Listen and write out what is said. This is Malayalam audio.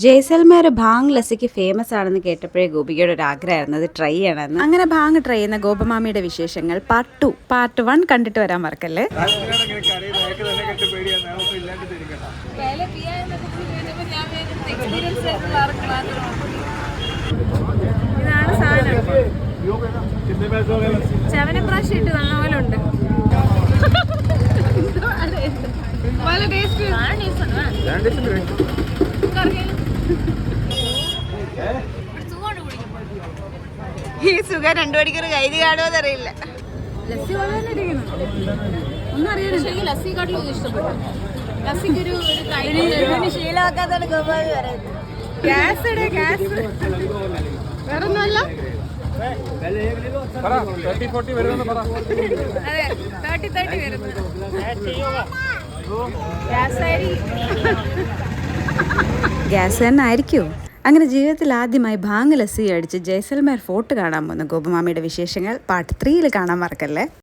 ജയ്സൽമേർ ഭാങ് ലസ്സിക്ക് ഫേമസ് ആണെന്ന് കേട്ടപ്പോഴേ ഗോപികയുടെ ഒരു ആഗ്രഹമായിരുന്നു അത് ട്രൈ ചെയ്യണമെന്ന്. അങ്ങനെ ഭാങ് ട്രൈ ചെയ്യുന്ന ഗോപമാമിയുടെ വിശേഷങ്ങൾ പാർട്ട് 1 കണ്ടിട്ട് വരാൻ മറക്കല്ലേ. ഇതാണ് സാധനം. ചവനപ്രാശം ഇട്ട് നല്ലപോലെ ഉണ്ട്. നല്ല ടേസ്റ്റ്. ഈ സുഖം 2 മണിക്കൂർ കൈതി കാണുമോന്ന് അറിയില്ല. ലസ്സി വളരെ ഇരിക്കുന്നു. ഒന്നും അറിയില്ല. ലസ്സിക്കാട്ടിലും ഇഷ്ടപ്പെട്ടു. ലസ്സിക്കൊരു ശീലമാക്കാത്താണ് ഗോപാൽ പറയുന്നത്. ഗ്യാസ് വേറെ ഒന്നുമല്ല. അതെ 30-40 വരുന്നു. ഗ്യാസ് തന്നെ ആയിരിക്കുമോ? അങ്ങനെ ജീവിതത്തിൽ ആദ്യമായി ഭാങ് ലസ്സി അടിച്ച് ജയ്സൽമേർ ഫോർട്ട് കാണാൻ പോകുന്ന ഗോപമാമിയുടെ വിശേഷങ്ങൾ പാർട്ട് 3 കാണാൻ മറക്കല്ലേ.